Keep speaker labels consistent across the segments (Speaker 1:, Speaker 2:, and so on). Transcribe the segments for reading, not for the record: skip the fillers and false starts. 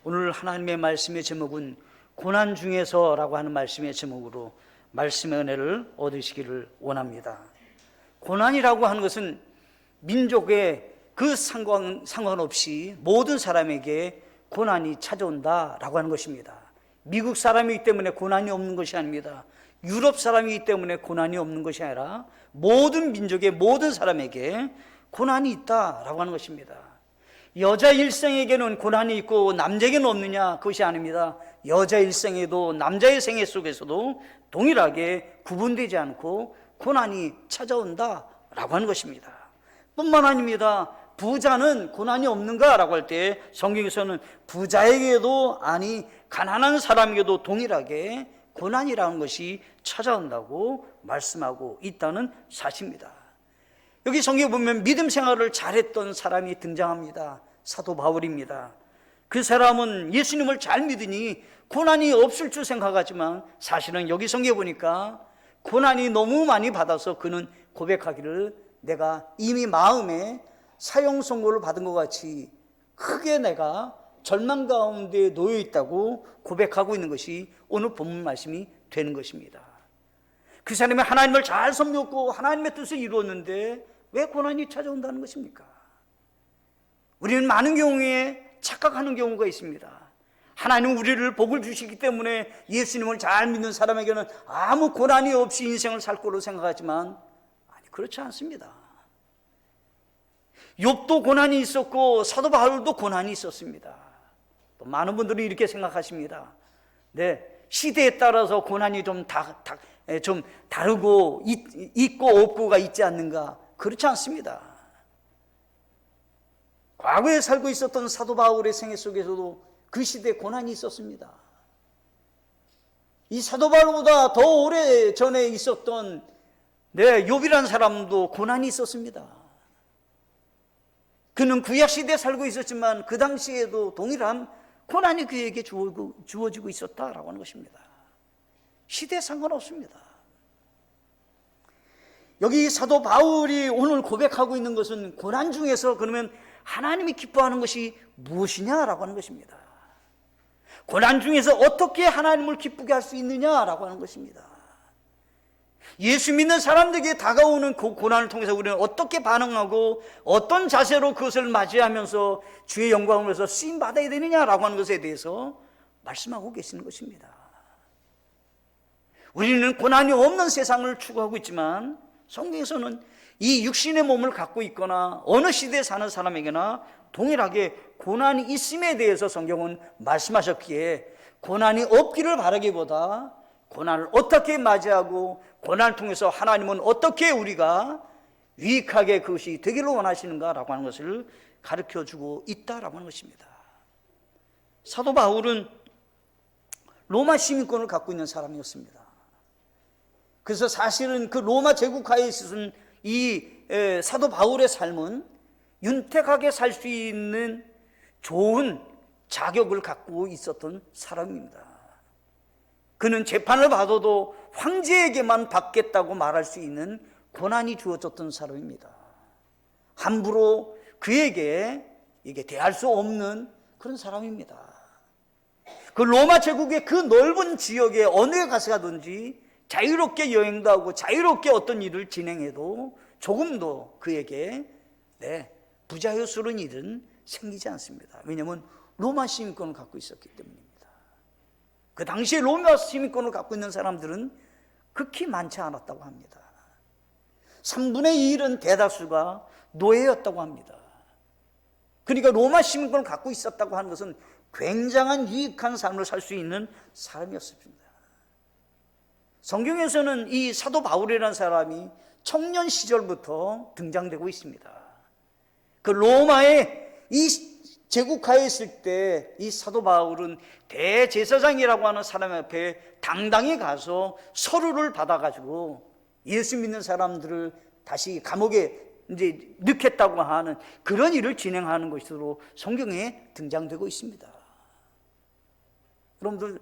Speaker 1: 오늘 하나님의 말씀의 제목은 고난 중에서라고 하는 말씀의 제목으로 말씀의 은혜를 얻으시기를 원합니다. 고난이라고 하는 것은 민족의 그 상관없이 모든 사람에게 고난이 찾아온다라고 하는 것입니다. 미국 사람이기 때문에 고난이 없는 것이 아닙니다. 유럽 사람이기 때문에 고난이 없는 것이 아니라 모든 민족의 모든 사람에게 고난이 있다라고 하는 것입니다. 여자 일생에게는 고난이 있고 남자에게는 없느냐? 그것이 아닙니다. 여자 일생에도 남자의 생애 속에서도 동일하게 구분되지 않고 고난이 찾아온다라고 하는 것입니다. 뿐만 아닙니다. 부자는 고난이 없는가라고 할 때 성경에서는 부자에게도 아니 가난한 사람에게도 동일하게 고난이라는 것이 찾아온다고 말씀하고 있다는 사실입니다. 여기 성경에 보면 믿음 생활을 잘했던 사람이 등장합니다. 사도 바울입니다. 그 사람은 예수님을 잘 믿으니 고난이 없을 줄 생각하지만 사실은 여기 성경에 보니까 고난이 너무 많이 받아서 그는 고백하기를 내가 이미 마음에 사형 선고를 받은 것 같이 크게 내가 절망 가운데 놓여 있다고 고백하고 있는 것이 오늘 본문 말씀이 되는 것입니다. 그 사람이 하나님을 잘 섬겼고 하나님의 뜻을 이루었는데 왜 고난이 찾아온다는 것입니까? 우리는 많은 경우에 착각하는 경우가 있습니다. 하나님은 우리를 복을 주시기 때문에 예수님을 잘 믿는 사람에게는 아무 고난이 없이 인생을 살 거로 생각하지만 아니, 그렇지 않습니다. 욥도 고난이 있었고 사도 바울도 고난이 있었습니다. 또 많은 분들이 이렇게 생각하십니다. 네, 시대에 따라서 고난이 좀 다르고 있고 없고가 있지 않는가? 그렇지 않습니다. 과거에 살고 있었던 사도 바울의 생애 속에서도 그 시대에 고난이 있었습니다. 이 사도 바울보다 더 오래 전에 있었던 욥이라는 사람도 고난이 있었습니다. 그는 구약 시대에 살고 있었지만 그 당시에도 동일한 고난이 그에게 주어지고 있었다라고 하는 것입니다. 시대에 상관없습니다. 여기 사도 바울이 오늘 고백하고 있는 것은 고난 중에서 그러면 하나님이 기뻐하는 것이 무엇이냐라고 하는 것입니다. 고난 중에서 어떻게 하나님을 기쁘게 할 수 있느냐라고 하는 것입니다. 예수 믿는 사람들에게 다가오는 그 고난을 통해서 우리는 어떻게 반응하고 어떤 자세로 그것을 맞이하면서 주의 영광을 위해서 쓰임 받아야 되느냐라고 하는 것에 대해서 말씀하고 계시는 것입니다. 우리는 고난이 없는 세상을 추구하고 있지만 성경에서는 이 육신의 몸을 갖고 있거나 어느 시대에 사는 사람에게나 동일하게 고난이 있음에 대해서 성경은 말씀하셨기에 고난이 없기를 바라기보다 고난을 어떻게 맞이하고 고난을 통해서 하나님은 어떻게 우리가 유익하게 그것이 되기를 원하시는가라고 하는 것을 가르쳐주고 있다라고 하는 것입니다. 사도 바울은 로마 시민권을 갖고 있는 사람이었습니다. 그래서 사실은 그 로마 제국하에 있었던 이 사도 바울의 삶은 윤택하게 살 수 있는 좋은 자격을 갖고 있었던 사람입니다. 그는 재판을 받아도 황제에게만 받겠다고 말할 수 있는 권한이 주어졌던 사람입니다. 함부로 그에게 이게 대할 수 없는 그런 사람입니다. 그 로마 제국의 그 넓은 지역에 어느 가서 가든지 자유롭게 여행도 하고 자유롭게 어떤 일을 진행해도 조금도 그에게 부자유스러운 일은 생기지 않습니다. 왜냐하면 로마 시민권을 갖고 있었기 때문입니다. 그 당시에 로마 시민권을 갖고 있는 사람들은 극히 많지 않았다고 합니다. 3분의 1은 대다수가 노예였다고 합니다. 그러니까 로마 시민권을 갖고 있었다고 하는 것은 굉장한 유익한 삶을 살 수 있는 사람이었습니다. 성경에서는 이 사도 바울이라는 사람이 청년 시절부터 등장되고 있습니다. 그 로마의 이 제국하에 있을 때 이 사도 바울은 대제사장이라고 하는 사람 앞에 당당히 가서 서류를 받아가지고 예수 믿는 사람들을 다시 감옥에 이제 넣겠다고 하는 그런 일을 진행하는 것으로 성경에 등장되고 있습니다. 여러분들,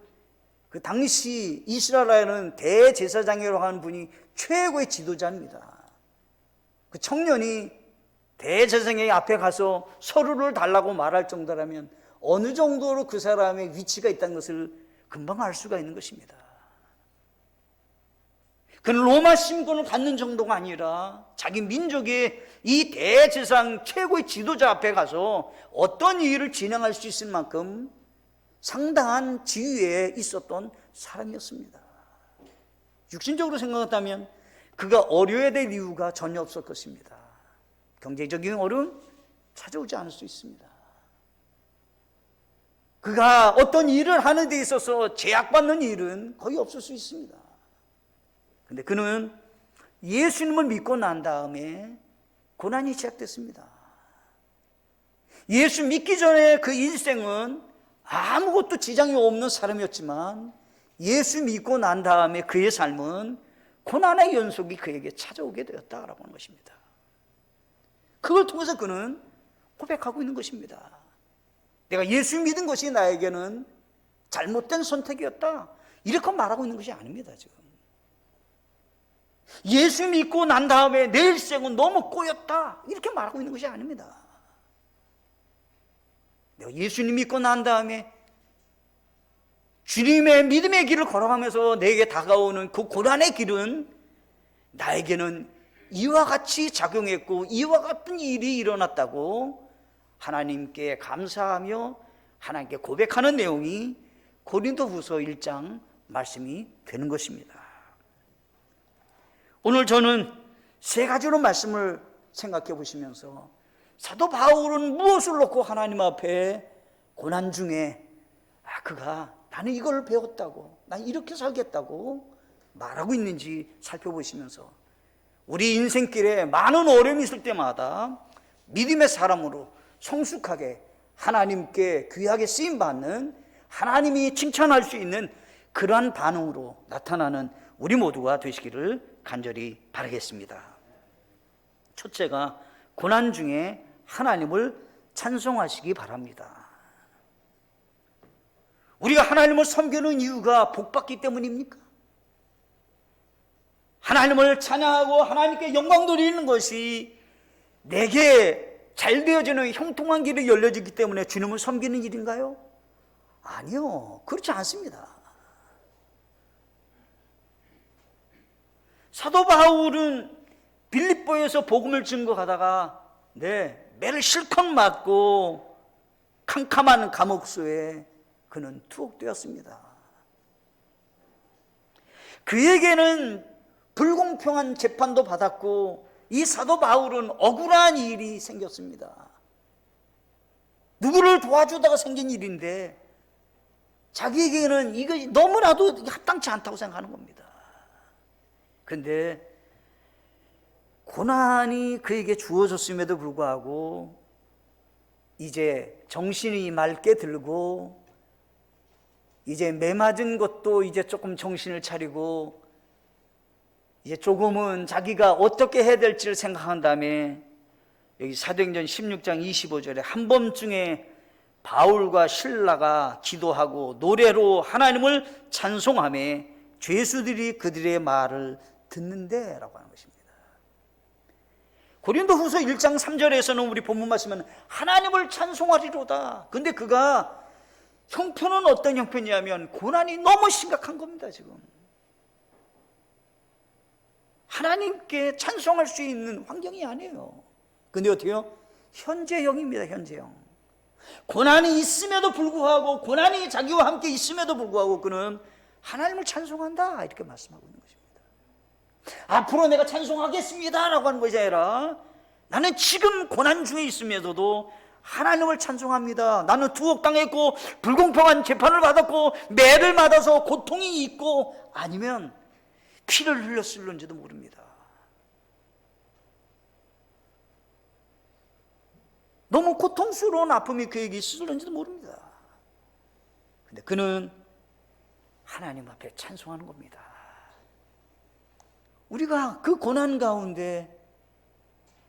Speaker 1: 그 당시 이스라엘에는 대제사장이라고 하는 분이 최고의 지도자입니다. 그 청년이 대제사장의 앞에 가서 서류를 달라고 말할 정도라면 어느 정도로 그 사람의 위치가 있다는 것을 금방 알 수가 있는 것입니다. 그는 로마 신분을 갖는 정도가 아니라 자기 민족의 이 대제사장 최고의 지도자 앞에 가서 어떤 일을 진행할 수 있을 만큼 상당한 지위에 있었던 사람이었습니다. 육신적으로 생각한다면 그가 어려야 될 이유가 전혀 없을 것입니다. 경제적인 어려움 찾아오지 않을 수 있습니다. 그가 어떤 일을 하는 데 있어서 제약받는 일은 거의 없을 수 있습니다. 그런데 그는 예수님을 믿고 난 다음에 고난이 시작됐습니다. 예수 믿기 전에 그 인생은 아무것도 지장이 없는 사람이었지만 예수 믿고 난 다음에 그의 삶은 고난의 연속이 그에게 찾아오게 되었다라고 하는 것입니다. 그걸 통해서 그는 고백하고 있는 것입니다. 내가 예수 믿은 것이 나에게는 잘못된 선택이었다, 이렇게 말하고 있는 것이 아닙니다. 지금 예수 믿고 난 다음에 내 일생은 너무 꼬였다, 이렇게 말하고 있는 것이 아닙니다. 내가 예수님 믿고 난 다음에 주님의 믿음의 길을 걸어가면서 내게 다가오는 그 고난의 길은 나에게는 이와 같이 작용했고 이와 같은 일이 일어났다고 하나님께 감사하며 하나님께 고백하는 내용이 고린도후서 1장 말씀이 되는 것입니다. 오늘 저는 세 가지로 말씀을 생각해 보시면서 사도 바울은 무엇을 놓고 하나님 앞에 고난 중에 그가 나는 이걸 배웠다고, 난 이렇게 살겠다고 말하고 있는지 살펴보시면서 우리 인생길에 많은 어려움이 있을 때마다 믿음의 사람으로 성숙하게 하나님께 귀하게 쓰임받는, 하나님이 칭찬할 수 있는 그러한 반응으로 나타나는 우리 모두가 되시기를 간절히 바라겠습니다. 첫째가 고난 중에 하나님을 찬송하시기 바랍니다. 우리가 하나님을 섬기는 이유가 복받기 때문입니까? 하나님을 찬양하고 하나님께 영광 돌리는 것이 내게 잘 되어지는 형통한 길이 열려지기 때문에 주님을 섬기는 일인가요? 아니요, 그렇지 않습니다. 사도 바울은 빌립보에서 복음을 증거하다가 매를 실컷 맞고 캄캄한 감옥소에 그는 투옥되었습니다. 그에게는 불공평한 재판도 받았고 이 사도 바울은 억울한 일이 생겼습니다. 누구를 도와주다가 생긴 일인데 자기에게는 이것이 너무나도 합당치 않다고 생각하는 겁니다. 그런데 고난이 그에게 주어졌음에도 불구하고 이제 정신이 맑게 들고 이제 매 맞은 것도 이제 조금 정신을 차리고 이제 조금은 자기가 어떻게 해야 될지를 생각한 다음에 여기 사도행전 16장 25절에 한밤중에 바울과 실라가 기도하고 노래로 하나님을 찬송하며 죄수들이 그들의 말을 듣는데 라고 하는 것입니다. 고린도후서 1장 3절에서는 우리 본문 말씀은 하나님을 찬송하리로다. 근데 그가 형편은 어떤 형편이냐면 고난이 너무 심각한 겁니다. 지금 하나님께 찬송할 수 있는 환경이 아니에요. 근데 어때요? 현재형입니다. 현재형. 고난이 있음에도 불구하고, 고난이 자기와 함께 있음에도 불구하고 그는 하나님을 찬송한다, 이렇게 말씀하고 있는 것입니다. 앞으로 내가 찬송하겠습니다 라고 하는 것이 아니라 나는 지금 고난 중에 있으면서도 하나님을 찬송합니다. 나는 투옥당했고 불공평한 재판을 받았고 매를 맞아서 고통이 있고 아니면 피를 흘렸을런지도 모릅니다. 너무 고통스러운 아픔이 그에게 있을런지도 모릅니다. 근데 그는 하나님 앞에 찬송하는 겁니다. 우리가 그 고난 가운데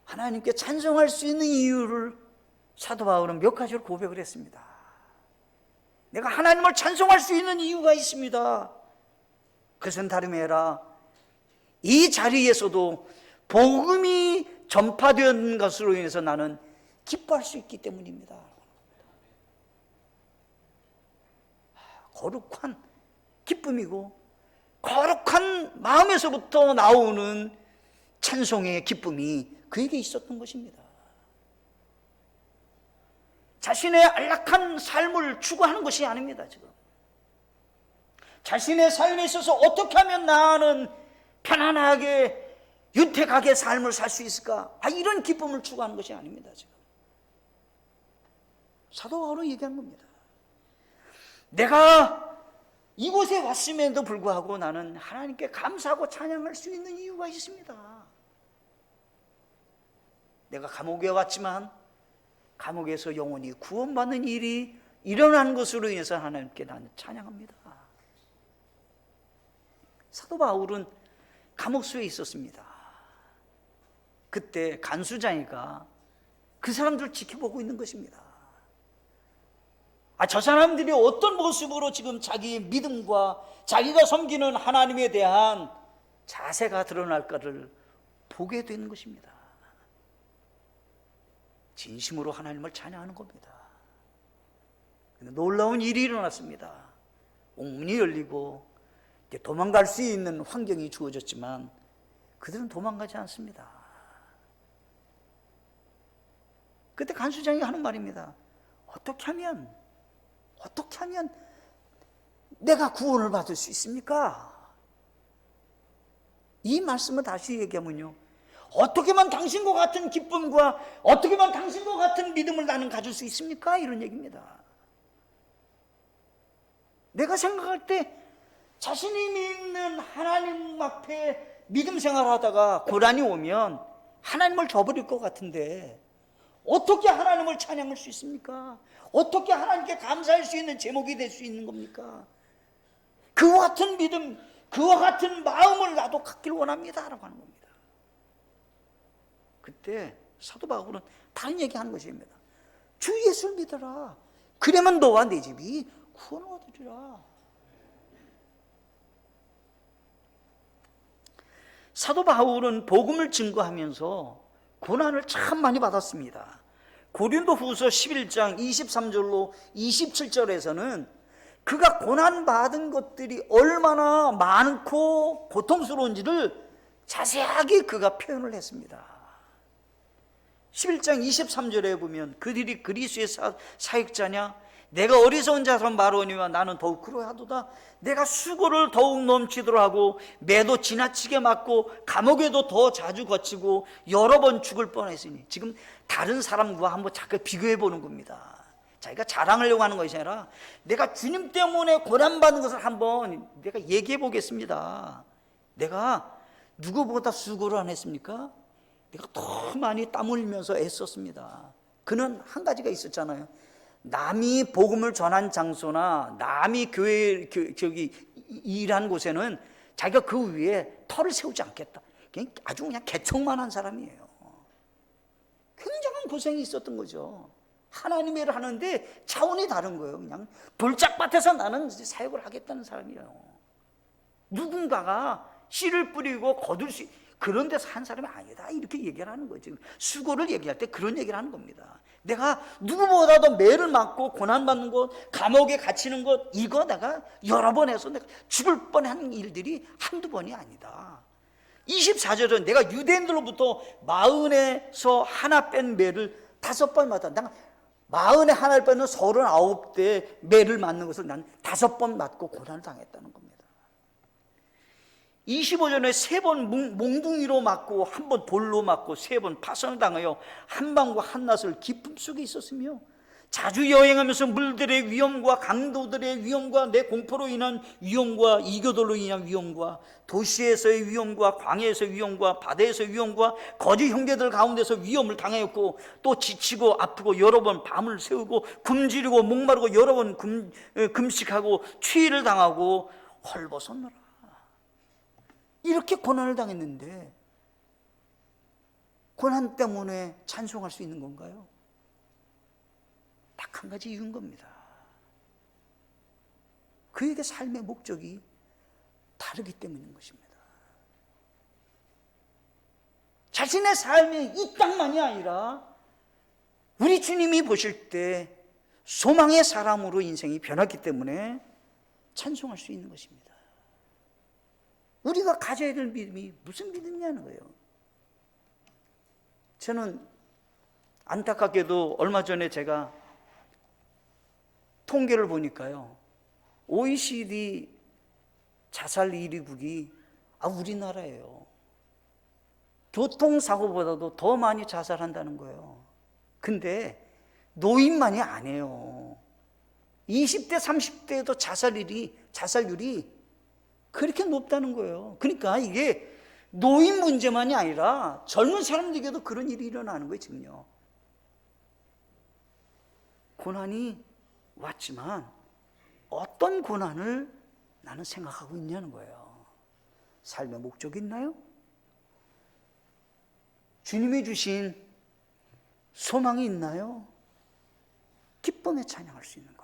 Speaker 1: 하나님께 찬송할 수 있는 이유를 사도 바울은 몇 가지로 고백을 했습니다. 내가 하나님을 찬송할 수 있는 이유가 있습니다. 그것은 다름이 아니라 이 자리에서도 복음이 전파된 것으로 인해서 나는 기뻐할 수 있기 때문입니다. 거룩한 기쁨이고 거룩한 마음에서부터 나오는 찬송의 기쁨이 그에게 있었던 것입니다. 자신의 안락한 삶을 추구하는 것이 아닙니다. 지금 자신의 삶에 있어서 어떻게 하면 나는 편안하게 윤택하게 삶을 살 수 있을까? 이런 기쁨을 추구하는 것이 아닙니다. 지금 사도 바울은 얘기한 겁니다. 내가 이곳에 왔음에도 불구하고 나는 하나님께 감사하고 찬양할 수 있는 이유가 있습니다. 내가 감옥에 왔지만 감옥에서 영원히 구원받는 일이 일어난 것으로 인해서 하나님께 나는 찬양합니다. 사도 바울은 감옥수에 있었습니다. 그때 간수장이가 그 사람들을 지켜보고 있는 것입니다. 저 사람들이 어떤 모습으로 지금 자기의 믿음과 자기가 섬기는 하나님에 대한 자세가 드러날까를 보게 되는 것입니다. 진심으로 하나님을 찬양하는 겁니다. 놀라운 일이 일어났습니다. 옥문이 열리고 도망갈 수 있는 환경이 주어졌지만 그들은 도망가지 않습니다. 그때 간수장이 하는 말입니다. 어떻게 하면 내가 구원을 받을 수 있습니까? 이 말씀을 다시 얘기하면요, 어떻게 하면 당신과 같은 기쁨과 어떻게 하면 당신과 같은 믿음을 나는 가질 수 있습니까? 이런 얘기입니다. 내가 생각할 때 자신이 믿는 하나님 앞에 믿음 생활하다가 고난이 오면 하나님을 저버릴 것 같은데 어떻게 하나님을 찬양할 수 있습니까? 어떻게 하나님께 감사할 수 있는 제목이 될 수 있는 겁니까? 그와 같은 믿음, 그와 같은 마음을 나도 갖길 원합니다 라고 하는 겁니다. 그때 사도 바울은 다른 얘기하는 것입니다. 주 예수를 믿어라. 그러면 너와 네 집이 구원을 얻으리라. 사도 바울은 복음을 증거하면서 고난을 참 많이 받았습니다. 고린도후서 11장 23절로 27절에서는 그가 고난받은 것들이 얼마나 많고 고통스러운지를 자세하게 그가 표현을 했습니다. 11장 23절에 보면 그들이 그리스도의 사역자냐? 내가 어리석은 자처럼 말하오니와 나는 더욱 그러하도다. 내가 수고를 더욱 넘치도록 하고 매도 지나치게 맞고 감옥에도 더 자주 거치고 여러 번 죽을 뻔했으니, 지금 다른 사람과 한번 잠깐 비교해 보는 겁니다. 자기가 자랑하려고 하는 것이 아니라 내가 주님 때문에 고난받는 것을 한번 내가 얘기해 보겠습니다. 내가 누구보다 수고를 안 했습니까? 내가 더 많이 땀 흘리면서 애썼습니다. 그는 한 가지가 있었잖아요. 남이 복음을 전한 장소나 남이 교회 일한 곳에는 자기가 그 위에 터를 세우지 않겠다. 아주 그냥 개척만 한 사람이에요. 굉장한 고생이 있었던 거죠. 하나님의 일을 하는데 차원이 다른 거예요. 그냥 돌짝밭에서 나는 사역을 하겠다는 사람이에요. 누군가가 씨를 뿌리고 거둘 수 그런 데서 한 사람이 아니다 이렇게 얘기를 하는 거죠. 수고를 얘기할 때 그런 얘기를 하는 겁니다. 내가 누구보다도 매를 맞고 고난받는 것, 감옥에 갇히는 것, 이거 내가 여러 번 해서 내가 죽을 뻔한 일들이 한두 번이 아니다. 24절은 내가 유대인들로부터 40에서 하나 뺀 매를 5번 맞았다. 내가 40에 하나를 빼는 39대 매를 맞는 것을 난 5번 맞고 고난을 당했다는 겁니다. 25절에 3번 몽둥이로 맞고 1번 돌로 맞고 3번 파선을 당하여 한밤과 한낮을 기쁨 속에 있었으며 자주 여행하면서 물들의 위험과 강도들의 위험과 내 공포로 인한 위험과 이교돌로 인한 위험과 도시에서의 위험과 광야에서의 위험과 바다에서의 위험과 거짓 형제들 가운데서 위험을 당하였고 또 지치고 아프고 여러 번 밤을 새우고 굶주리고 목마르고 여러 번 금식하고 추위를 당하고 헐벗었노라. 이렇게 고난을 당했는데 고난 때문에 찬송할 수 있는 건가요? 딱 한 가지 이유인 겁니다. 그에게 삶의 목적이 다르기 때문인 것입니다. 자신의 삶이 이 땅만이 아니라 우리 주님이 보실 때 소망의 사람으로 인생이 변했기 때문에 찬송할 수 있는 것입니다. 우리가 가져야 될 믿음이 무슨 믿음이냐는 거예요. 저는 안타깝게도 얼마 전에 제가 통계를 보니까요, OECD 자살 1위국이 우리나라예요. 교통사고보다도 더 많이 자살한다는 거예요. 근데 노인만이 아니에요. 20대, 30대에도 자살률이 그렇게 높다는 거예요. 그러니까 이게 노인 문제만이 아니라 젊은 사람들에게도 그런 일이 일어나는 거예요, 지금요. 고난이 왔지만 어떤 고난을 나는 생각하고 있냐는 거예요. 삶의 목적이 있나요? 주님이 주신 소망이 있나요? 기쁨에 찬양할 수 있는 거예요.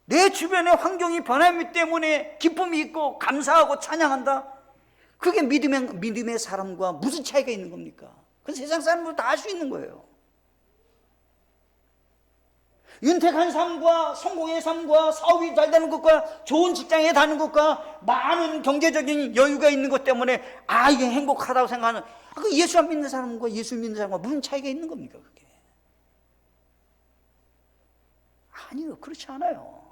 Speaker 1: 내 주변의 환경이 변하기 때문에 기쁨이 있고 감사하고 찬양한다? 그게 믿음의 사람과 무슨 차이가 있는 겁니까? 그건 세상 사람들 다 할 수 있는 거예요. 윤택한 삶과 성공의 삶과 사업이 잘 되는 것과 좋은 직장에 다니는 것과 많은 경제적인 여유가 있는 것 때문에 이게 행복하다고 생각하는, 그 예수 안 믿는 사람과 예수 믿는 사람과 무슨 차이가 있는 겁니까, 그게? 아니요, 그렇지 않아요.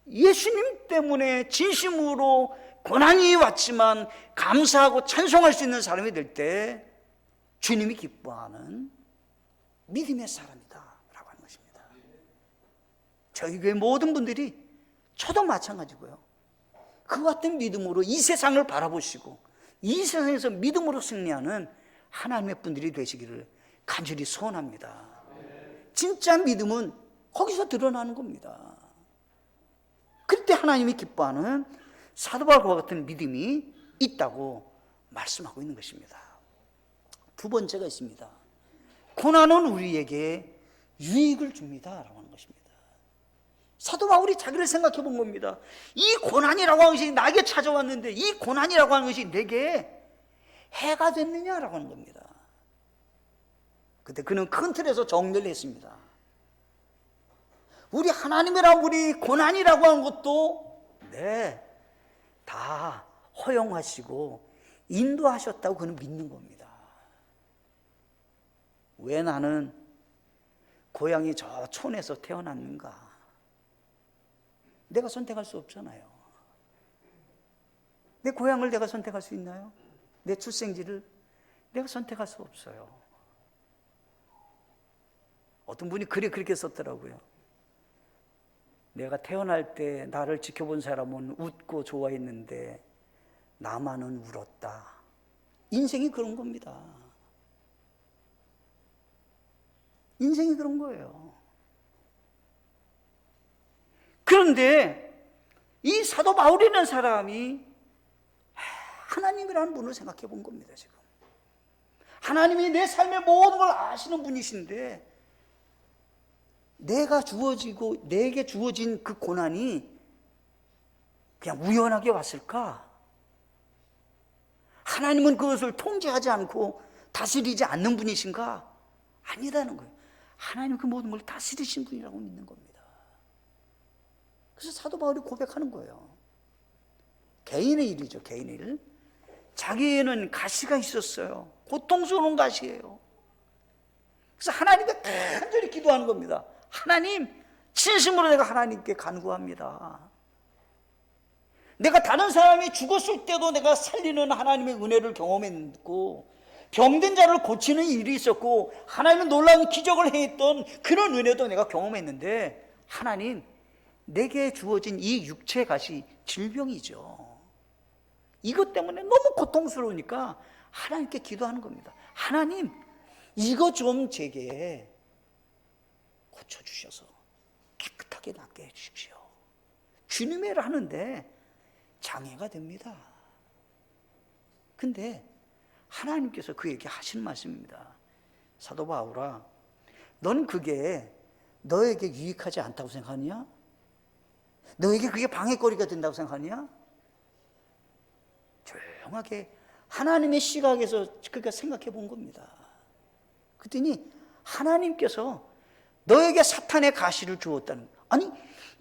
Speaker 1: 예수님 때문에 진심으로 고난이 왔지만 감사하고 찬송할 수 있는 사람이 될 때 주님이 기뻐하는 믿음의 사람이다라고 하는 것입니다. 저희 교회 모든 분들이, 저도 마찬가지고요, 그 같은 믿음으로 이 세상을 바라보시고 이 세상에서 믿음으로 승리하는 하나님의 분들이 되시기를 간절히 소원합니다. 진짜 믿음은 거기서 드러나는 겁니다. 그때 하나님이 기뻐하는 사도 바울과 같은 믿음이 있다고 말씀하고 있는 것입니다. 두 번째가 있습니다. 고난은 우리에게 유익을 줍니다 라고 하는 것입니다. 사도 바울이 자기를 생각해 본 겁니다. 이 고난이라고 하는 것이 나에게 찾아왔는데 이 고난이라고 하는 것이 내게 해가 됐느냐라고 하는 겁니다. 그때 그는 큰 틀에서 정리를 했습니다. 우리 하나님이랑 우리 고난이라고 하는 것도 다 허용하시고 인도하셨다고 그는 믿는 겁니다. 왜 나는 고향이 저 촌에서 태어났는가? 내가 선택할 수 없잖아요. 내 고향을 내가 선택할 수 있나요? 내 출생지를 내가 선택할 수 없어요. 어떤 분이 그렇게 썼더라고요. 내가 태어날 때 나를 지켜본 사람은 웃고 좋아했는데 나만은 울었다. 인생이 그런 겁니다. 인생이 그런 거예요. 그런데 이 사도 바울이라는 사람이 하나님이라는 분을 생각해 본 겁니다, 지금. 하나님이 내 삶의 모든 걸 아시는 분이신데 내게 주어진 그 고난이 그냥 우연하게 왔을까? 하나님은 그것을 통제하지 않고 다스리지 않는 분이신가? 아니라는 거예요. 하나님 그 모든 걸 다스리신 분이라고 믿는 겁니다. 그래서 사도 바울이 고백하는 거예요. 개인의 일이죠, 개인의 일. 자기에는 가시가 있었어요. 고통스러운 가시예요. 그래서 하나님께 간절히 기도하는 겁니다. 하나님, 진심으로 내가 하나님께 간구합니다. 내가 다른 사람이 죽었을 때도 내가 살리는 하나님의 은혜를 경험했고, 병든 자를 고치는 일이 있었고, 하나님은 놀라운 기적을 행했던 그런 은혜도 내가 경험했는데, 하나님, 내게 주어진 이 육체 가시 질병이죠. 이것 때문에 너무 고통스러우니까 하나님께 기도하는 겁니다. 하나님, 이거 좀 제게 고쳐주셔서 깨끗하게 낫게 해주십시오. 주님의 일을 하는데 장애가 됩니다. 근데 하나님께서 그에게 하신 말씀입니다. 사도 바울아, 넌 그게 너에게 유익하지 않다고 생각하냐? 너에게 그게 방해거리가 된다고 생각하냐? 조용하게 하나님의 시각에서 그러니까 생각해 본 겁니다. 그랬더니 하나님께서 너에게 사탄의 가시를 주었다는, 아니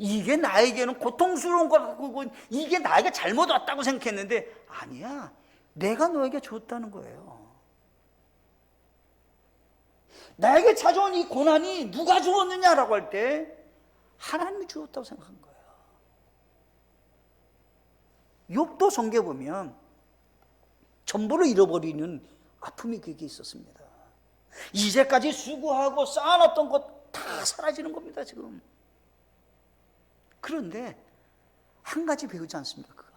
Speaker 1: 이게 나에게는 고통스러운 거라고, 이게 나에게 잘못 왔다고 생각했는데 아니야, 내가 너에게 줬다는 거예요. 나에게 찾아온 이 고난이 누가 주었느냐라고 할 때 하나님이 주었다고 생각한 거예요. 욥도 성경에 보면 전부를 잃어버리는 아픔이 그게 있었습니다. 이제까지 수고하고 쌓아놨던 것 다 사라지는 겁니다, 지금. 그런데 한 가지 배우지 않습니까? 그가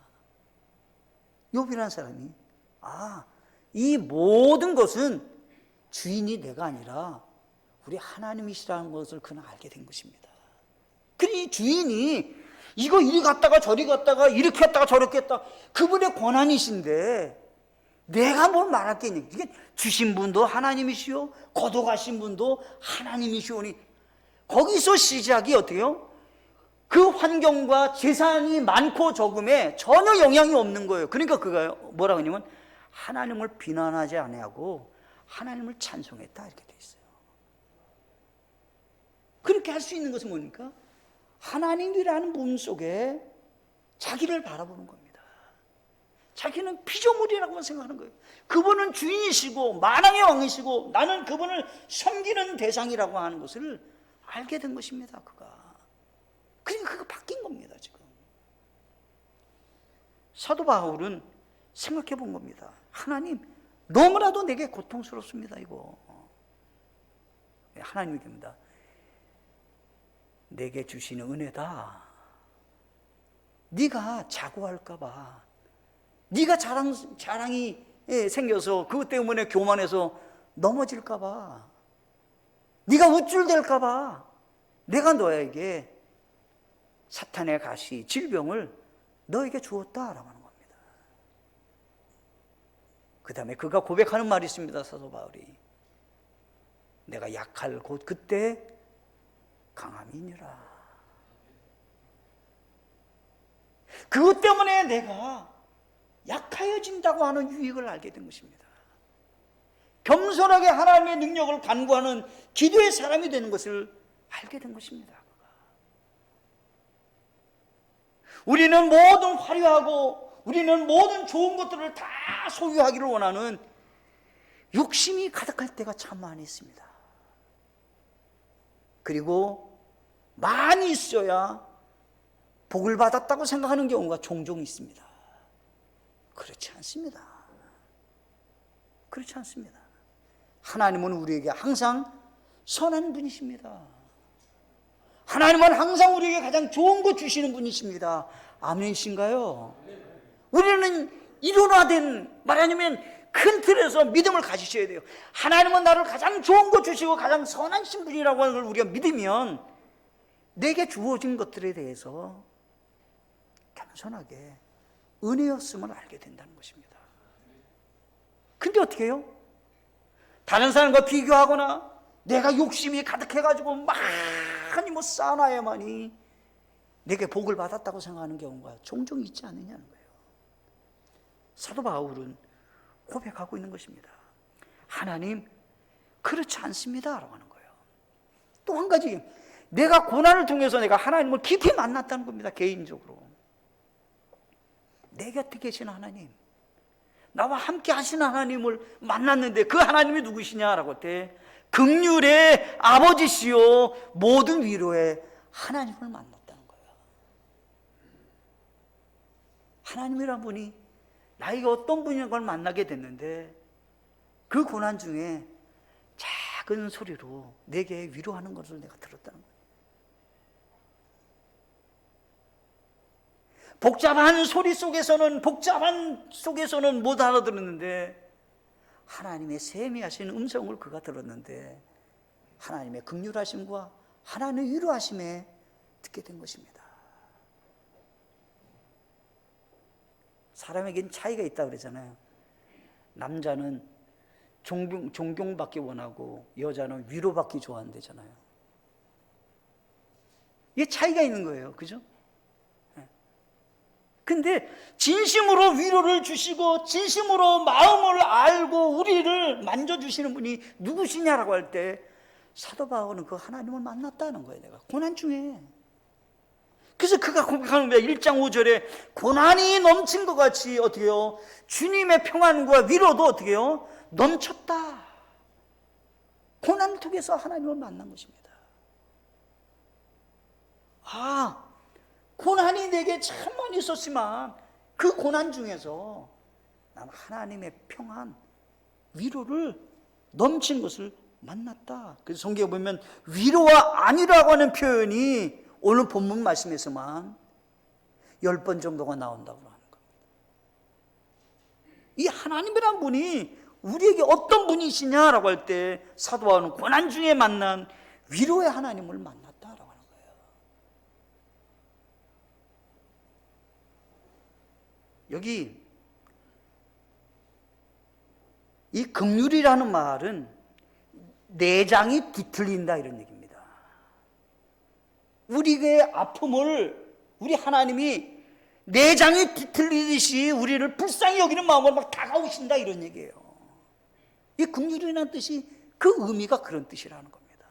Speaker 1: 욥이라는 사람이 이 모든 것은 주인이 내가 아니라 우리 하나님이시라는 것을 그는 알게 된 것입니다. 이 주인이 이거 이리 갔다가 저리 갔다가 이렇게 했다가 저렇게 했다, 그분의 권한이신데 내가 뭘 말할 게 있냐. 이게 주신 분도 하나님이시오, 거둬가신 분도 하나님이시오니, 거기서 시작이 어때요? 그 환경과 재산이 많고 적음에 전혀 영향이 없는 거예요. 그러니까 그가 뭐라고 하냐면 하나님을 비난하지 아니하고 하나님을 찬송했다, 이렇게 돼 있어요. 그렇게 할 수 있는 것은 뭡니까? 하나님이라는 분 속에 자기를 바라보는 겁니다. 자기는 피조물이라고 생각하는 거예요. 그분은 주인이시고 만왕의 왕이시고 나는 그분을 섬기는 대상이라고 하는 것을 알게 된 것입니다, 그가. 그러니까 그가 바뀐 겁니다, 지금. 사도 바울은 생각해 본 겁니다. 하나님, 너무나도 내게 고통스럽습니다, 이거. 하나님이 됩니다. 내게 주시는 은혜다. 네가 자고할까 봐, 네가 자랑이 생겨서 그것 때문에 교만해서 넘어질까 봐, 네가 우쭐댈까 봐 내가 너에게 사탄의 가시, 질병을 너에게 주었다라고 하는 겁니다. 그 다음에 그가 고백하는 말이 있습니다, 사도 바울이. 내가 약할 곧 그때 강함이니라. 그것 때문에 내가 약하여진다고 하는 유익을 알게 된 것입니다. 겸손하게 하나님의 능력을 간구하는 기도의 사람이 되는 것을 알게 된 것입니다. 우리는 모든 화려하고 우리는 모든 좋은 것들을 다 소유하기를 원하는 욕심이 가득할 때가 참 많이 있습니다. 그리고 많이 있어야 복을 받았다고 생각하는 경우가 종종 있습니다. 그렇지 않습니다. 그렇지 않습니다. 하나님은 우리에게 항상 선한 분이십니다. 하나님은 항상 우리에게 가장 좋은 것 주시는 분이십니다. 아멘이신가요? 우리는 일원화된, 말하자면 큰 틀에서 믿음을 가지셔야 돼요. 하나님은 나를 가장 좋은 것 주시고 가장 선하신 분이라고 하는 걸 우리가 믿으면 내게 주어진 것들에 대해서 겸손하게 은혜였음을 알게 된다는 것입니다. 근데 어떻게 해요? 다른 사람과 비교하거나 내가 욕심이 가득해가지고 많이 쌓아놔야만이 내게 복을 받았다고 생각하는 경우가 종종 있지 않느냐는 거예요. 사도 바울은 고백하고 있는 것입니다. 하나님, 그렇지 않습니다 라고 하는 거예요. 또 한 가지, 내가 고난을 통해서 내가 하나님을 깊이 만났다는 겁니다. 개인적으로 내 곁에 계신 하나님, 나와 함께 하시는 하나님을 만났는데 그 하나님이 누구시냐라고 할 때 긍휼의 아버지시요 모든 위로의 하나님을 만났다는 거예요. 하나님이란 분이 나에게 어떤 분인 걸 만나게 됐는데 그 고난 중에 작은 소리로 내게 위로하는 것을 내가 들었다는 거예요. 복잡한 소리 속에서는, 복잡한 속에서는 못 알아들었는데 하나님의 세미하신 음성을 그가 들었는데 하나님의 긍휼하심과 하나님의 위로하심에 듣게 된 것입니다. 사람에겐 차이가 있다고 그러잖아요. 남자는 존경받기 원하고 여자는 위로받기 좋아한대잖아요. 이게 차이가 있는 거예요. 그죠? 근데 진심으로 위로를 주시고 진심으로 마음을 알고 우리를 만져주시는 분이 누구시냐라고 할 때 사도 바울은 그 하나님을 만났다는 거예요. 내가 고난 중에 그래서 그가 고백하는 거야. 1장 5절에 고난이 넘친 것 같이 어떻게 해요? 주님의 평안과 위로도 어떻게 해요? 넘쳤다. 고난을 통해서 하나님을 만난 것입니다. 고난이 내게 참 많이 있었지만 그 고난 중에서 난 하나님의 평안, 위로를 넘친 것을 만났다. 그래서 성경에 보면 위로와 안위라고 하는 표현이 오늘 본문 말씀에서만 10번 정도가 나온다고 하는 겁니다. 이 하나님이란 분이 우리에게 어떤 분이시냐라고 할 때 사도 바울은 고난 중에 만난 위로의 하나님을 만났다라고 하는 거예요. 여기 이 긍휼이라는 말은 내장이 뒤틀린다 이런 얘기입니다. 우리의 아픔을 우리 하나님이 내장이 뒤틀리듯이 우리를 불쌍히 여기는 마음으로 막 다가오신다 이런 얘기예요. 이 긍휼이라는 뜻이 그 의미가 그런 뜻이라는 겁니다.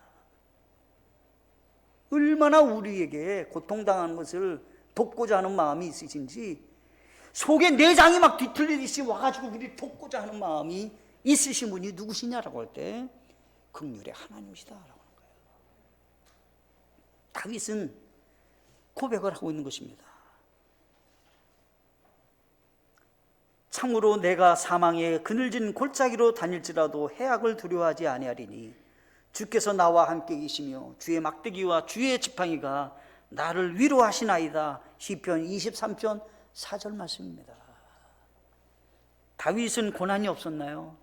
Speaker 1: 얼마나 우리에게 고통당하는 것을 돕고자 하는 마음이 있으신지 속에 내장이 막 뒤틀리듯이 와가지고 우리를 돕고자 하는 마음이 있으신 분이 누구시냐라고 할 때 긍휼의 하나님이시다라고 하는 거예요. 다윗은 고백을 하고 있는 것입니다. 참으로 내가 사망의 그늘진 골짜기로 다닐지라도 해악을 두려워하지 아니하리니 주께서 나와 함께 계시며 주의 막대기와 주의 지팡이가 나를 위로하시나이다. 시편 23편 4절 말씀입니다. 다윗은 고난이 없었나요?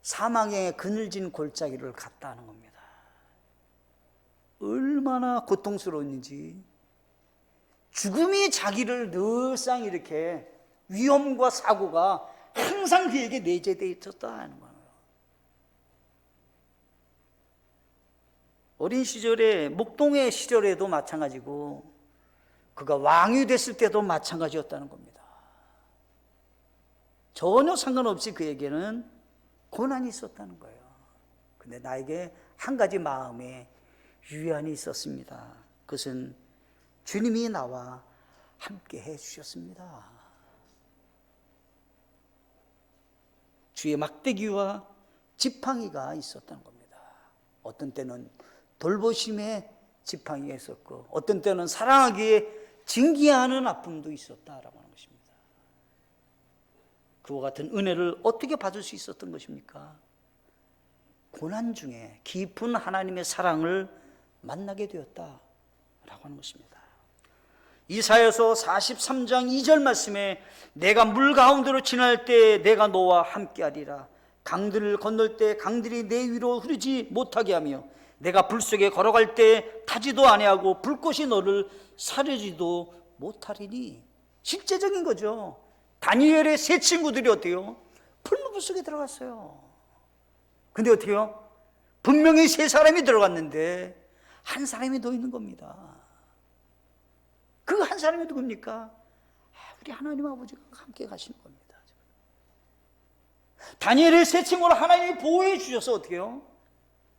Speaker 1: 사망의 그늘진 골짜기를 갔다는 겁니다. 얼마나 고통스러웠는지 죽음이 자기를 늘상 이렇게 위험과 사고가 항상 그에게 내재되어 있었다는 거예요. 어린 시절에 목동의 시절에도 마찬가지고 그가 왕이 됐을 때도 마찬가지였다는 겁니다. 전혀 상관없이 그에게는 고난이 있었다는 거예요. 근데 나에게 한 가지 마음에 유한이 있었습니다. 그것은 주님이 나와 함께 해주셨습니다. 주의 막대기와 지팡이가 있었다는 겁니다. 어떤 때는 돌보심의 지팡이가 있었고 어떤 때는 사랑하기에 징계하는 아픔도 있었다라고 하는 것입니다. 그와 같은 은혜를 어떻게 받을 수 있었던 것입니까? 고난 중에 깊은 하나님의 사랑을 만나게 되었다라고 하는 것입니다. 이사야서 43장 2절 말씀에 내가 물 가운데로 지날 때 내가 너와 함께하리라. 강들을 건널 때 강들이 내 위로 흐르지 못하게 하며 내가 불 속에 걸어갈 때 타지도 아니하고 불꽃이 너를 사르지도 못하리니. 실제적인 거죠. 다니엘의 세 친구들이 어때요? 풀무불 속에 들어갔어요. 근데 어떻게요? 분명히 세 사람이 들어갔는데 한 사람이 더 있는 겁니다. 그 한 사람이 누굽니까? 우리 하나님 아버지가 함께 가시는 겁니다. 다니엘의 세 친구를 하나님이 보호해 주셔서 어떻게 해요?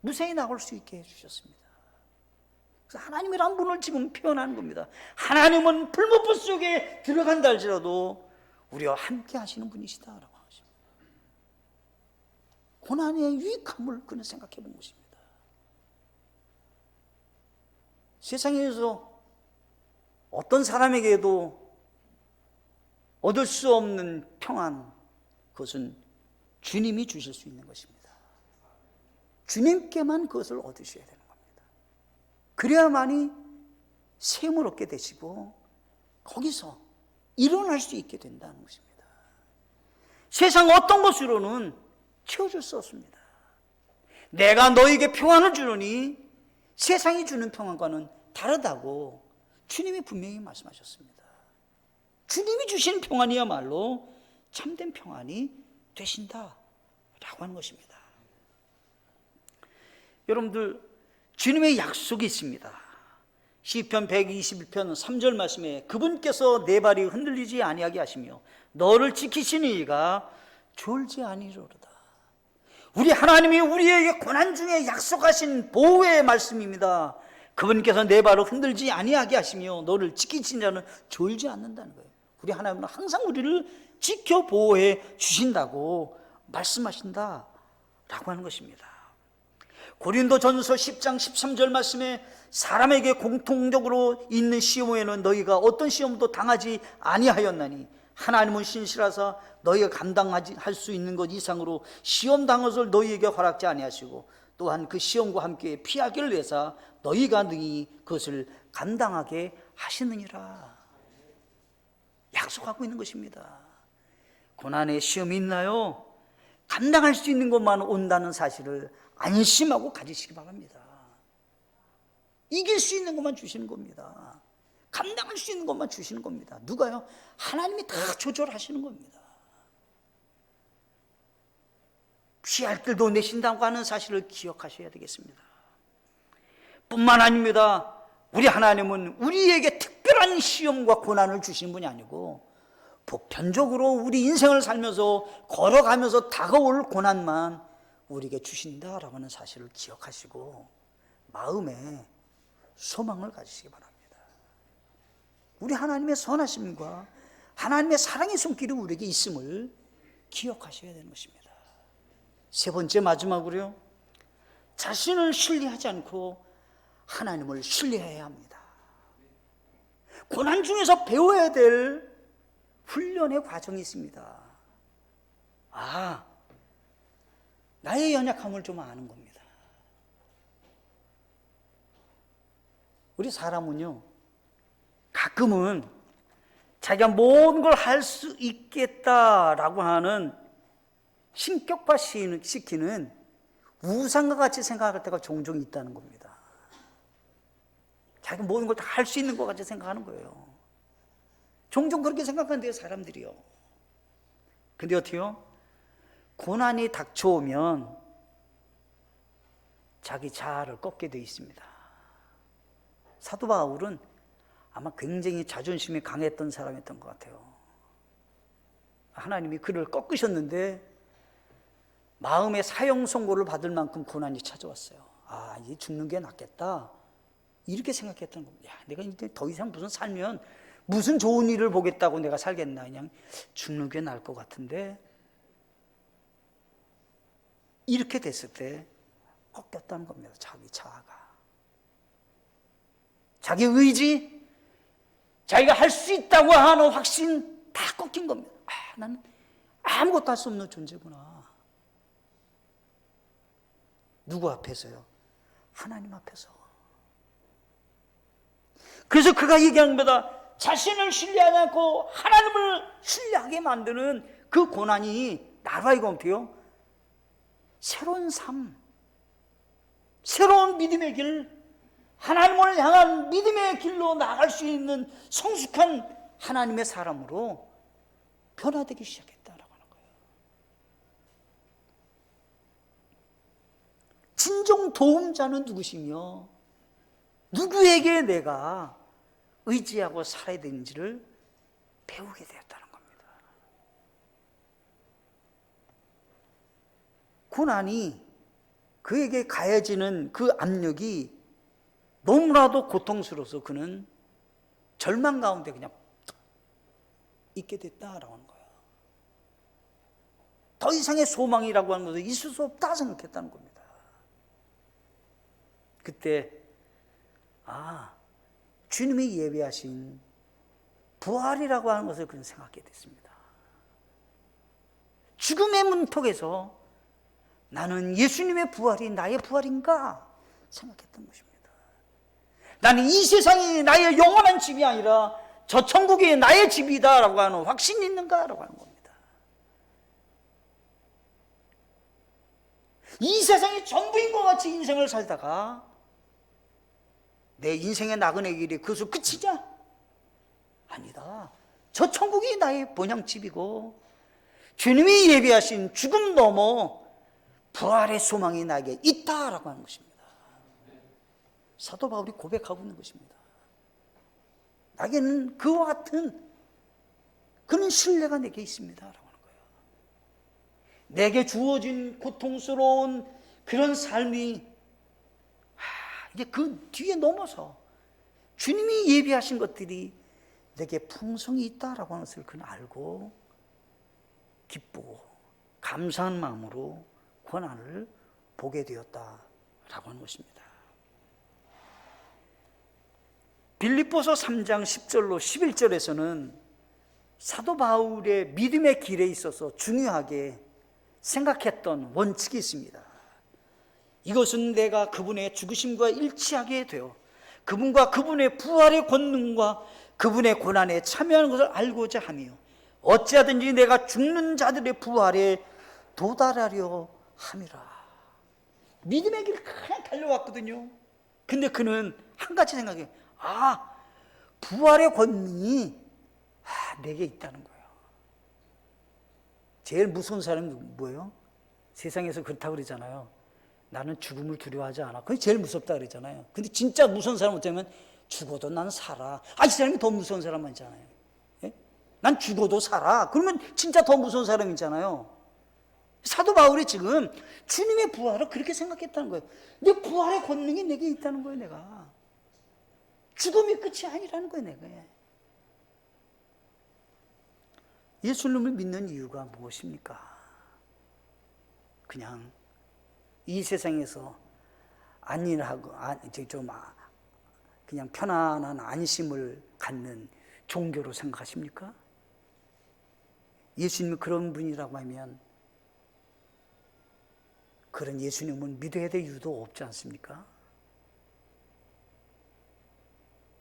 Speaker 1: 무사히 나올 수 있게 해주셨습니다. 그래서 하나님이란 분을 지금 표현하는 겁니다. 하나님은 풀무불 속에 들어간다 할지라도 우리와 함께 하시는 분이시다라고 하십니다. 고난의 유익함을 그는 생각해 본 것입니다. 세상에서 어떤 사람에게도 얻을 수 없는 평안, 그것은 주님이 주실 수 있는 것입니다. 주님께만 그것을 얻으셔야 되는 겁니다. 그래야만이 셈을 얻게 되시고 거기서 일어날 수 있게 된다는 것입니다. 세상 어떤 것으로는 채워줄 수 없습니다. 내가 너에게 평안을 주노니 세상이 주는 평안과는 다르다고 주님이 분명히 말씀하셨습니다. 주님이 주신 평안이야말로 참된 평안이 되신다라고 하는 것입니다. 여러분들, 주님의 약속이 있습니다. 시편 121편 3절 말씀에 그분께서 내 발이 흔들리지 아니하게 하시며 너를 지키시는 이가 졸지 아니하리로다. 우리 하나님이 우리에게 고난 중에 약속하신 보호의 말씀입니다. 그분께서 내 발을 흔들지 아니하게 하시며 너를 지키신 자는 졸지 않는다는 거예요. 우리 하나님은 항상 우리를 지켜 보호해 주신다고 말씀하신다라고 하는 것입니다. 고린도전서 10장 13절 말씀에 사람에게 공통적으로 있는 시험에는 너희가 어떤 시험도 당하지 아니하였나니 하나님은 신실하사 너희가 감당할 수 있는 것 이상으로 시험 당한 것을 너희에게 허락지 아니하시고 또한 그 시험과 함께 피하기를 위해서 너희가 능히 그것을 감당하게 하시느니라 약속하고 있는 것입니다. 고난의 시험이 있나요? 감당할 수 있는 것만 온다는 사실을 안심하고 가지시기 바랍니다. 이길 수 있는 것만 주시는 겁니다. 감당할 수 있는 것만 주시는 겁니다. 누가요? 하나님이 다 조절하시는 겁니다. 피할 길도 내신다고 하는 사실을 기억하셔야 되겠습니다. 뿐만 아닙니다. 우리 하나님은 우리에게 특별한 시험과 고난을 주시는 분이 아니고 보편적으로 우리 인생을 살면서 걸어가면서 다가올 고난만 우리에게 주신다라고 하는 사실을 기억하시고 마음에 소망을 가지시기 바랍니다. 우리 하나님의 선하심과 하나님의 사랑의 손길이 우리에게 있음을 기억하셔야 되는 것입니다. 세 번째 마지막으로요, 자신을 신뢰하지 않고 하나님을 신뢰해야 합니다. 고난 중에서 배워야 될 훈련의 과정이 있습니다. 나의 연약함을 좀 아는 겁니다. 우리 사람은요, 가끔은 자기가 모든 걸 할 수 있겠다라고 하는 신격화시키는 우상과 같이 생각할 때가 종종 있다는 겁니다. 자기가 모든 걸 다 할 수 있는 것 같이 생각하는 거예요. 종종 그렇게 생각하는데요, 사람들이요. 근데 어때요? 고난이 닥쳐오면 자기 자아를 꺾게 되어 있습니다. 사도 바울은 아마 굉장히 자존심이 강했던 사람이었던 것 같아요. 하나님이 그를 꺾으셨는데 마음의 사형 선고를 받을 만큼 고난이 찾아왔어요. 이제 죽는 게 낫겠다 이렇게 생각했던 겁니다. 내가 이제 더 이상 무슨 살면 무슨 좋은 일을 보겠다고 내가 살겠나, 그냥 죽는 게 나을 것 같은데, 이렇게 됐을 때 꺾였다는 겁니다. 자기 자아가, 자기 의지, 자기가 할 수 있다고 하는 확신 다 꺾인 겁니다. 나는 아무것도 할 수 없는 존재구나. 누구 앞에서요? 하나님 앞에서. 그래서 그가 얘기하는 겁니다. 자신을 신뢰하지 않고 하나님을 신뢰하게 만드는 그 고난이 나로 하여금 어때요? 새로운 삶, 새로운 믿음의 길, 하나님을 향한 믿음의 길로 나아갈 수 있는 성숙한 하나님의 사람으로 변화되기 시작했다라고 하는 거예요. 진정 도움자는 누구시며 누구에게 내가 의지하고 살아야 되는지를 배우게 되었다는 겁니다. 고난이 그에게 가해지는 그 압력이 너무나도 고통스러워서 그는 절망 가운데 그냥 있게 됐다라고 하는 거예요. 더 이상의 소망이라고 하는 것은 있을 수 없다 생각했다는 겁니다. 그때 주님이 예비하신 부활이라고 하는 것을 그는 생각하게 됐습니다. 죽음의 문턱에서 나는 예수님의 부활이 나의 부활인가 생각했던 것입니다. 나는 이 세상이 나의 영원한 집이 아니라 저 천국이 나의 집이다라고 하는 확신이 있는가라고 하는 겁니다. 이 세상이 전부인 것 같이 인생을 살다가 내 인생의 나그네 길이 그것으로 끝이냐? 아니다. 저 천국이 나의 본향집이고 주님이 예비하신 죽음 넘어 부활의 소망이 나에게 있다라고 하는 것입니다. 사도 바울이 고백하고 있는 것입니다. 나에게는 그와 같은 그런 신뢰가 내게 있습니다라고 하는 거예요. 내게 주어진 고통스러운 그런 삶이 이제 그 뒤에 넘어서 주님이 예비하신 것들이 내게 풍성이 있다라고 하는 것을 그는 알고 기쁘고 감사한 마음으로 고난을 보게 되었다라고 하는 것입니다. 빌립보서 3장 10절로 11절에서는 사도 바울의 믿음의 길에 있어서 중요하게 생각했던 원칙이 있습니다. 이것은 내가 그분의 죽으심과 일치하게 되어 그분과 그분의 부활의 권능과 그분의 고난에 참여하는 것을 알고자 하며 어찌하든지 내가 죽는 자들의 부활에 도달하려 함이라. 믿음의 길을 그냥 달려왔거든요. 근데 그는 한 가지 생각해. 부활의 권능이 내게 있다는 거예요. 제일 무서운 사람이 뭐예요? 세상에서 그렇다고 그러잖아요. 나는 죽음을 두려워하지 않아. 그게 제일 무섭다 그러잖아요. 근데 진짜 무서운 사람은 어쩌면 죽어도 난 살아. 이 사람이 더 무서운 사람 아니잖아요. 예? 난 죽어도 살아. 그러면 진짜 더 무서운 사람이잖아요. 사도 바울이 지금 주님의 부활을 그렇게 생각했다는 거예요. 내 부활의 권능이 내게 있다는 거예요. 내가 죽음이 끝이 아니라는 거예요. 내가 예수님을 믿는 이유가 무엇입니까? 그냥 이 세상에서 안일하고 그냥 편안한 안심을 갖는 종교로 생각하십니까? 예수님이 그런 분이라고 하면 그런 예수님을 믿어야 될 이유도 없지 않습니까?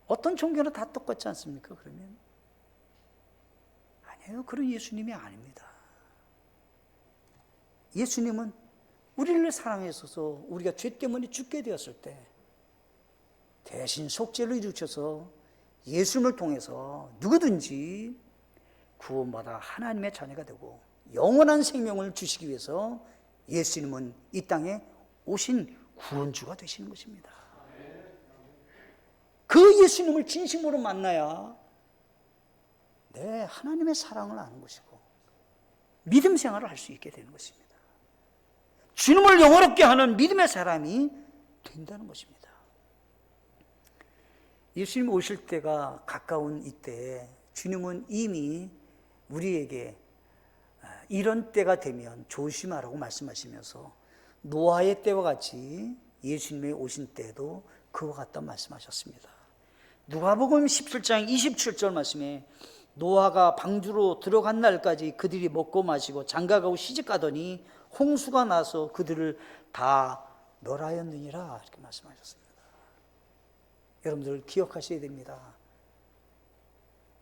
Speaker 1: 어떤 종교나 다 똑같지 않습니까? 그러면 아니에요. 그런 예수님이 아닙니다. 예수님은 우리를 사랑하셔서 우리가 죄 때문에 죽게 되었을 때 대신 속죄를 이루셔서 예수님을 통해서 누구든지 구원받아 하나님의 자녀가 되고 영원한 생명을 주시기 위해서 예수님은 이 땅에 오신 구원주가 되시는 것입니다. 그 예수님을 진심으로 만나야 하나님의 사랑을 아는 것이고 믿음 생활을 할 수 있게 되는 것입니다. 주님을 영원롭게 하는 믿음의 사람이 된다는 것입니다. 예수님 오실 때가 가까운 이때에 주님은 이미 우리에게 이런 때가 되면 조심하라고 말씀하시면서 노아의 때와 같이 예수님의 오신 때도 그와 같다 말씀하셨습니다. 누가복음 17장 27절 말씀에 노아가 방주로 들어간 날까지 그들이 먹고 마시고 장가가고 시집가더니 홍수가 나서 그들을 다 멸하였느니라 이렇게 말씀하셨습니다. 여러분들 기억하셔야 됩니다.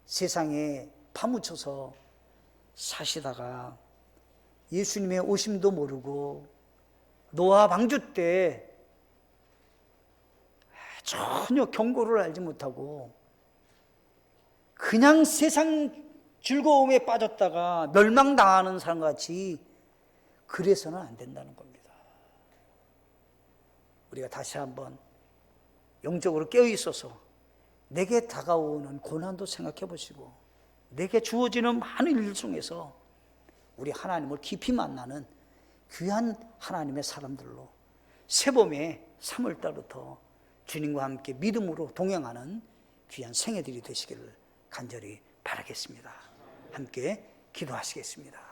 Speaker 1: 세상에 파묻혀서 사시다가 예수님의 오심도 모르고 노아 방주 때 전혀 경고를 알지 못하고 그냥 세상 즐거움에 빠졌다가 멸망당하는 사람같이 그래서는 안 된다는 겁니다. 우리가 다시 한번 영적으로 깨어있어서 내게 다가오는 고난도 생각해 보시고 내게 주어지는 많은 일 중에서 우리 하나님을 깊이 만나는 귀한 하나님의 사람들로 새봄의 3월달부터 주님과 함께 믿음으로 동행하는 귀한 생애들이 되시기를 간절히 바라겠습니다. 함께 기도하시겠습니다.